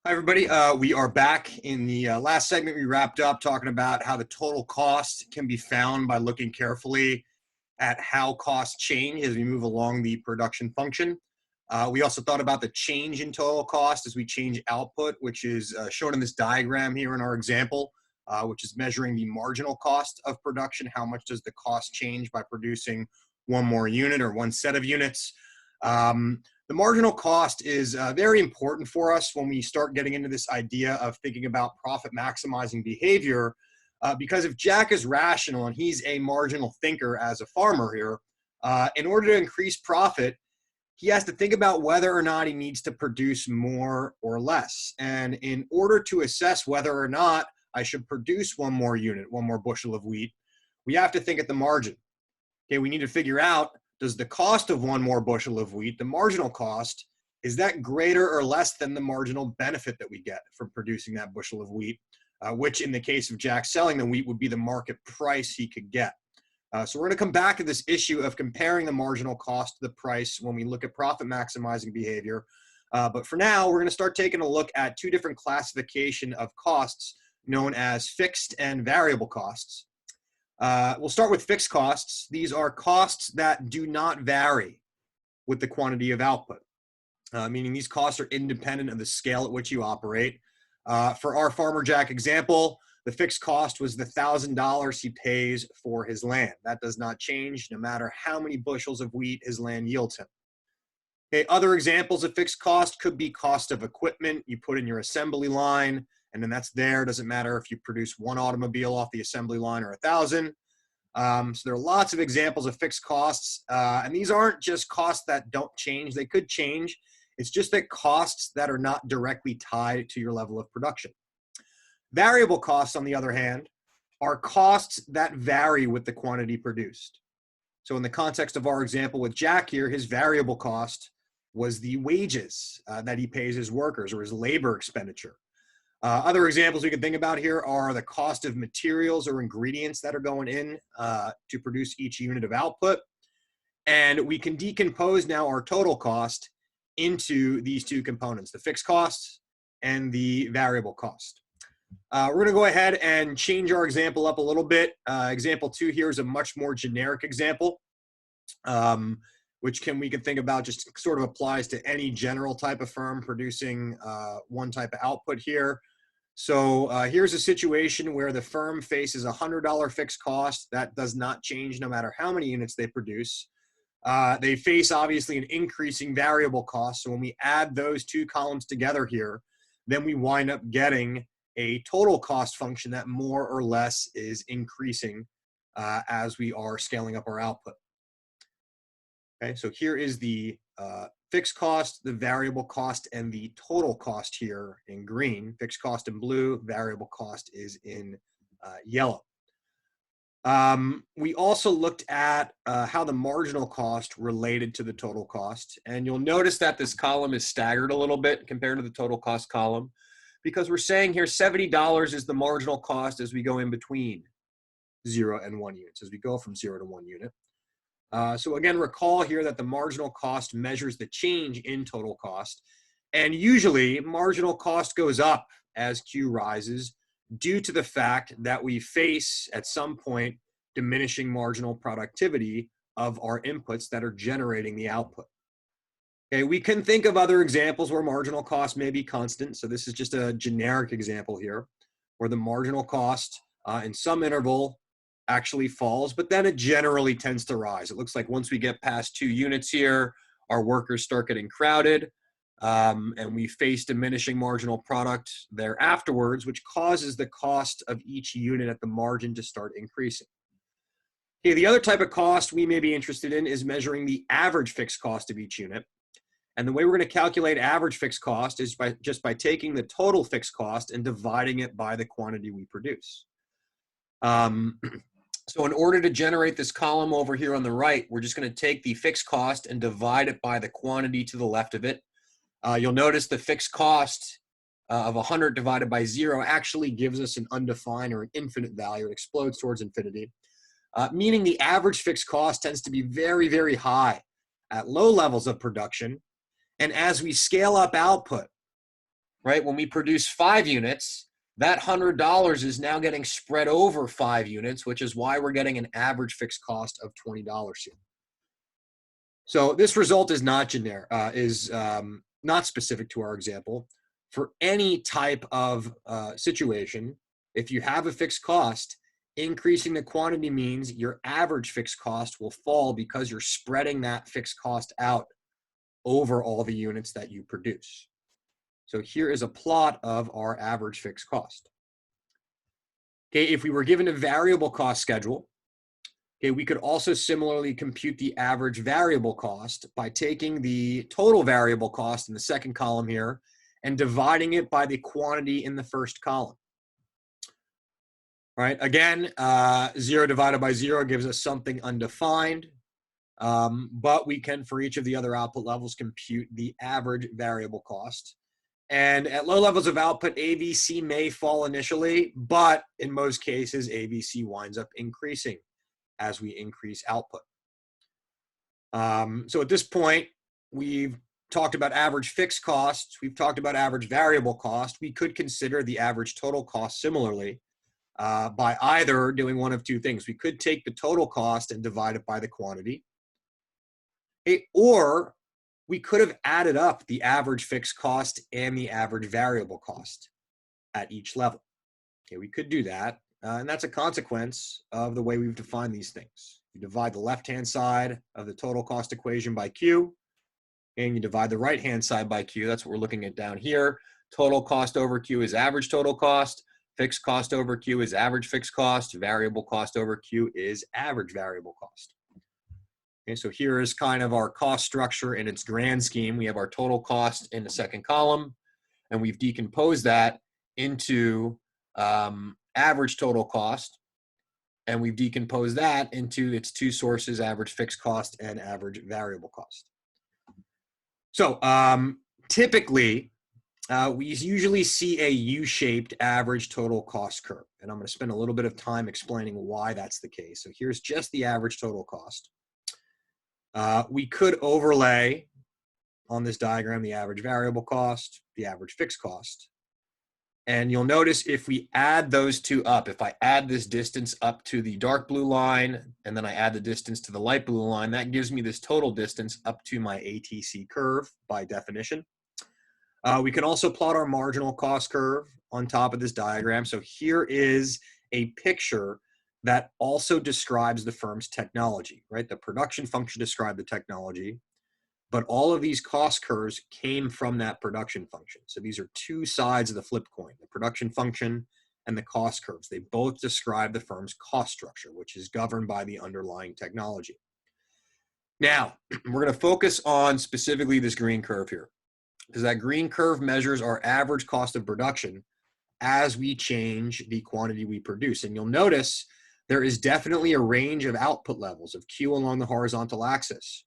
Hi, everybody. We are back. In the last segment, we wrapped up talking about how the total cost can be found by looking carefully at how costs change as we move along the production function. We also thought about the change in total cost as we change output, which is shown in this diagram here in our example, which is measuring the marginal cost of production. How much does the cost change by producing one more unit or one set of units? The marginal cost is very important for us when we start getting into this idea of thinking about profit maximizing behavior, because if Jack is rational and he's a marginal thinker as a farmer here, in order to increase profit, he has to think about whether or not he needs to produce more or less. And in order to assess whether or not I should produce one more unit, one more bushel of wheat, we have to think at the margin. Okay, we need to figure out, does the cost of one more bushel of wheat, the marginal cost, is that greater or less than the marginal benefit that we get from producing that bushel of wheat, which in the case of Jack selling the wheat would be the market price he could get. So we're going to come back to this issue of comparing the marginal cost to the price when we look at profit maximizing behavior. But for now, we're going to start taking a look at two different classification of costs known as fixed and variable costs. We'll start with fixed costs. These are costs that do not vary with the quantity of output, meaning these costs are independent of the scale at which you operate. For our Farmer Jack example, the fixed cost was the $1,000 he pays for his land. That does not change no matter how many bushels of wheat his land yields him. Okay, other examples of fixed cost could be cost of equipment you put in your assembly line, and then that's there. Doesn't matter if you produce one automobile off the assembly line or 1,000. So there are lots of examples of fixed costs, and these aren't just costs that don't change. They could change. It's just that costs that are not directly tied to your level of production. Variable costs, on the other hand, are costs that vary with the quantity produced. So in the context of our example with Jack here, his variable cost was the wages that he pays his workers, or his labor expenditure. Other examples we can think about here are the cost of materials or ingredients that are going in to produce each unit of output. And we can decompose now our total cost into these two components, the fixed costs and the variable cost. We're going to go ahead and change our example up a little bit. Example 2 here is a much more generic example, which we can think about just sort of applies to any general type of firm producing one type of output here. So here's a situation where the firm faces a $100 fixed cost. That does not change no matter how many units they produce. They face obviously an increasing variable cost. So when we add those two columns together here, then we wind up getting a total cost function that more or less is increasing as we are scaling up our output. Okay, so here is the fixed cost, the variable cost, and the total cost here in green. Fixed cost in blue, variable cost is in yellow. We also looked at how the marginal cost related to the total cost. And you'll notice that this column is staggered a little bit compared to the total cost column, because we're saying here $70 is the marginal cost as we go in between 0 and 1 units, as we go from 0 to 1 unit. So again, recall here that the marginal cost measures the change in total cost. And usually marginal cost goes up as Q rises due to the fact that we face at some point diminishing marginal productivity of our inputs that are generating the output. Okay, we can think of other examples where marginal cost may be constant. So this is just a generic example here where the marginal cost in some interval actually falls, but then it generally tends to rise. It looks like once we get past 2 units here, our workers start getting crowded, and we face diminishing marginal product there afterwards, which causes the cost of each unit at the margin to start increasing. Okay, the other type of cost we may be interested in is measuring the average fixed cost of each unit. And the way we're going to calculate average fixed cost is just by taking the total fixed cost and dividing it by the quantity we produce. So in order to generate this column over here on the right, we're just going to take the fixed cost and divide it by the quantity to the left of it. You'll notice the fixed cost of 100 divided by 0 actually gives us an undefined or an infinite value. It explodes towards infinity, meaning the average fixed cost tends to be very, very high at low levels of production. And as we scale up output, right? When we produce 5 units, that $100 is now getting spread over 5 units, which is why we're getting an average fixed cost of $20 here. So this result is not not specific to our example. For any type of situation, if you have a fixed cost, increasing the quantity means your average fixed cost will fall because you're spreading that fixed cost out over all the units that you produce. So here is a plot of our average fixed cost. Okay, if we were given a variable cost schedule, okay, we could also similarly compute the average variable cost by taking the total variable cost in the second column here and dividing it by the quantity in the first column. All right, again, 0 divided by 0 gives us something undefined, but we can, for each of the other output levels, compute the average variable cost. And at low levels of output, AVC may fall initially, but in most cases, AVC winds up increasing as we increase output. So at this point, we've talked about average fixed costs. We've talked about average variable cost. We could consider the average total cost similarly by either doing one of two things. We could take the total cost and divide it by the quantity, or we could have added up the average fixed cost and the average variable cost at each level. Okay, we could do that, and that's a consequence of the way we've defined these things. You divide the left-hand side of the total cost equation by Q, and you divide the right-hand side by Q. That's what we're looking at down here. Total cost over Q is average total cost. Fixed cost over Q is average fixed cost. Variable cost over Q is average variable cost. Okay, so here is kind of our cost structure in its grand scheme. We have our total cost in the second column, and we've decomposed that into average total cost, and we've decomposed that into its two sources, average fixed cost and average variable cost. So typically, we usually see a U-shaped average total cost curve, and I'm going to spend a little bit of time explaining why that's the case. So here's just the average total cost. We could overlay on this diagram the average variable cost, the average fixed cost. And you'll notice if we add those two up, if I add this distance up to the dark blue line, and then I add the distance to the light blue line, that gives me this total distance up to my ATC curve by definition. We can also plot our marginal cost curve on top of this diagram. So here is a picture that also describes the firm's technology, right? The production function described the technology, but all of these cost curves came from that production function. So these are two sides of the flip coin, the production function and the cost curves. They both describe the firm's cost structure, which is governed by the underlying technology. Now, we're going to focus on specifically this green curve here, because that green curve measures our average cost of production as we change the quantity we produce. And you'll notice there is definitely a range of output levels of Q along the horizontal axis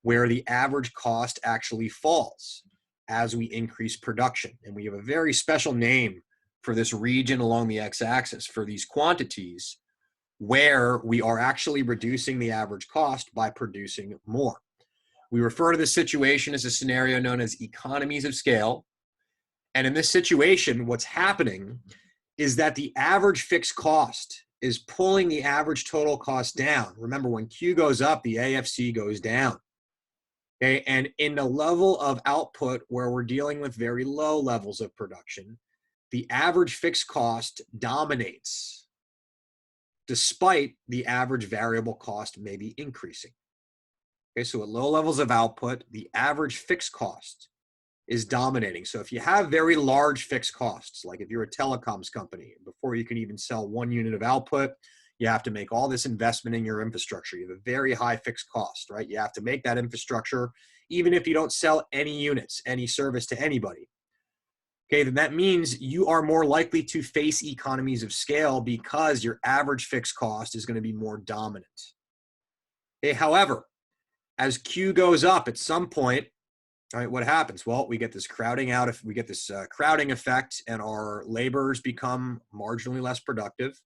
where the average cost actually falls as we increase production. And we have a very special name for this region along the x-axis for these quantities where we are actually reducing the average cost by producing more. We refer to this situation as a scenario known as economies of scale. And in this situation, what's happening is that the average fixed cost is pulling the average total cost down. Remember, when Q goes up, the AFC goes down. Okay, and in the level of output where we're dealing with very low levels of production, the average fixed cost dominates, despite the average variable cost maybe increasing. Okay, so at low levels of output, the average fixed cost is dominating. So if you have very large fixed costs, like if you're a telecoms company, before you can even sell 1 unit of output, you have to make all this investment in your infrastructure. You have a very high fixed cost, right? You have to make that infrastructure, even if you don't sell any units, any service to anybody. Okay, then that means you are more likely to face economies of scale because your average fixed cost is going to be more dominant. Okay, however, as Q goes up at some point, all right, what happens? Well, we get this crowding out. If we get this crowding effect and our laborers become marginally less productive,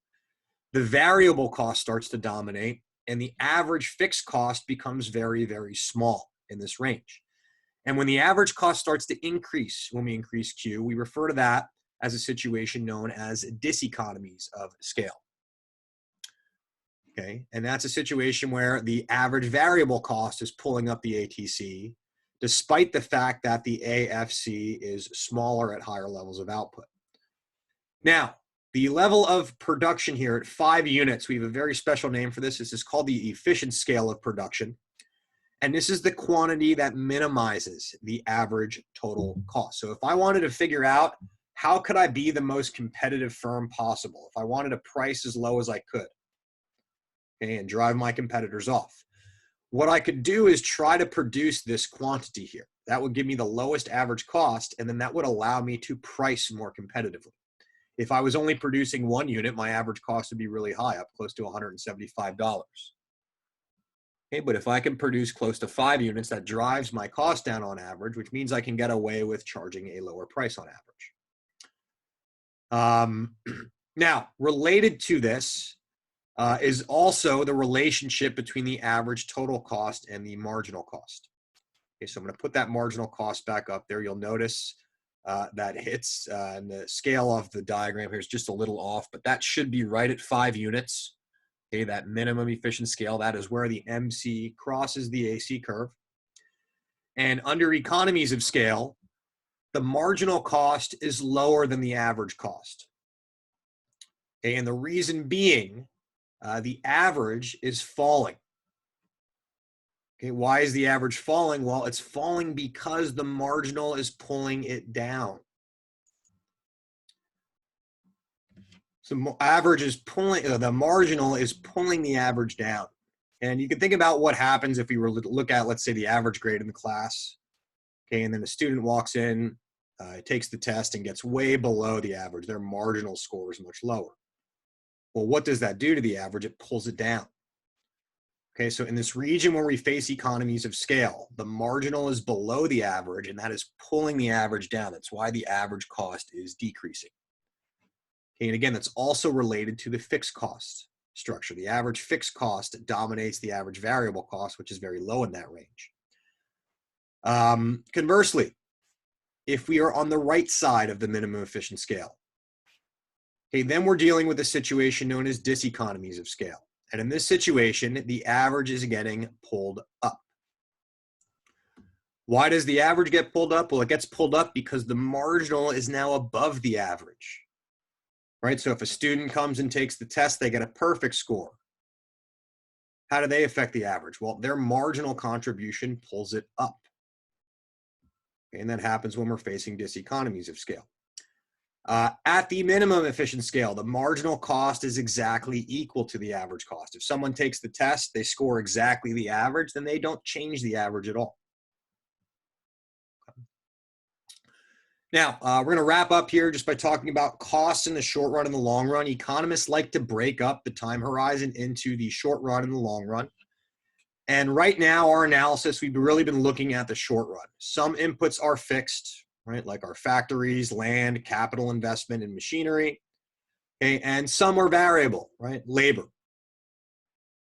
the variable cost starts to dominate and the average fixed cost becomes very, very small in this range. And when the average cost starts to increase, when we increase Q, we refer to that as a situation known as diseconomies of scale. Okay, and that's a situation where the average variable cost is pulling up the ATC, despite the fact that the AFC is smaller at higher levels of output. Now, the level of production here at 5 units, we have a very special name for this. This is called the efficient scale of production. And this is the quantity that minimizes the average total cost. So if I wanted to figure out how could I be the most competitive firm possible, if I wanted a price as low as I could, okay, and drive my competitors off, what I could do is try to produce this quantity here. That would give me the lowest average cost, and then that would allow me to price more competitively. If I was only producing 1 unit, my average cost would be really high, up close to $175. Okay, but if I can produce close to 5 units, that drives my cost down on average, which means I can get away with charging a lower price on average. Now, related to this is also the relationship between the average total cost and the marginal cost. Okay, so I'm going to put that marginal cost back up there. You'll notice that hits, and the scale of the diagram here is just a little off, but that should be right at 5 units. Okay, that minimum efficient scale, that is where the MC crosses the AC curve. And under economies of scale, the marginal cost is lower than the average cost. Okay, and the reason being, the average is falling. Okay, why is the average falling? Well, it's falling because the marginal is pulling it down. So average is pulling, the marginal is pulling the average down. And you can think about what happens if we were to look at, let's say, the average grade in the class. Okay, and then the student walks in, takes the test and gets way below the average. Their marginal score is much lower. Well, what does that do to the average? It pulls it down. Okay, so in this region where we face economies of scale, the marginal is below the average, and that is pulling the average down. That's why the average cost is decreasing. Okay, and again, that's also related to the fixed cost structure. The average fixed cost dominates the average variable cost, which is very low in that range. Conversely, if we are on the right side of the minimum efficient scale, okay, then we're dealing with a situation known as diseconomies of scale. And in this situation, the average is getting pulled up. Why does the average get pulled up? Well, it gets pulled up because the marginal is now above the average, right? So if a student comes and takes the test, they get a perfect score. How do they affect the average? Well, their marginal contribution pulls it up. Okay, and that happens when we're facing diseconomies of scale. At the minimum efficient scale, the marginal cost is exactly equal to the average cost. If someone takes the test, they score exactly the average, then they don't change the average at all. Now, we're going to wrap up here just by talking about costs in the short run and the long run. Economists like to break up the time horizon into the short run and the long run. And right now, our analysis, we've really been looking at the short run. Some inputs are fixed, right? Like our factories, land, capital investment, and machinery. Okay, and some are variable, right? Labor.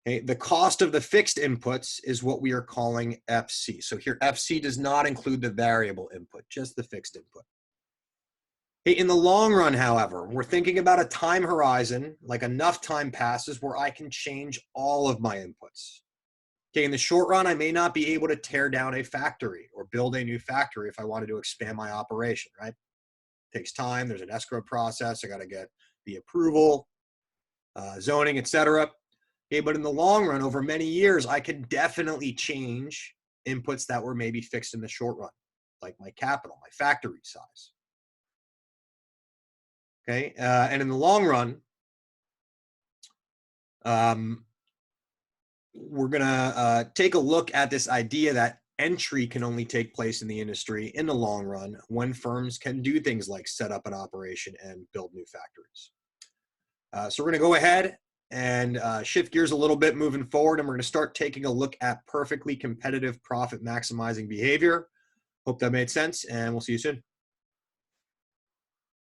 Okay, the cost of the fixed inputs is what we are calling FC. So here, FC does not include the variable input, just the fixed input. Okay, in the long run, however, we're thinking about a time horizon, like enough time passes where I can change all of my inputs. Okay, in the short run, I may not be able to tear down a factory or build a new factory if I wanted to expand my operation, right? It takes time. There's an escrow process. I got to get the approval, zoning, etc. Okay, but in the long run, over many years, I can definitely change inputs that were maybe fixed in the short run, like my capital, my factory size. Okay, and in the long run, we're going to take a look at this idea that entry can only take place in the industry in the long run when firms can do things like set up an operation and build new factories. So we're going to go ahead and shift gears a little bit moving forward, and we're going to start taking a look at perfectly competitive profit maximizing behavior. Hope that made sense, and we'll see you soon.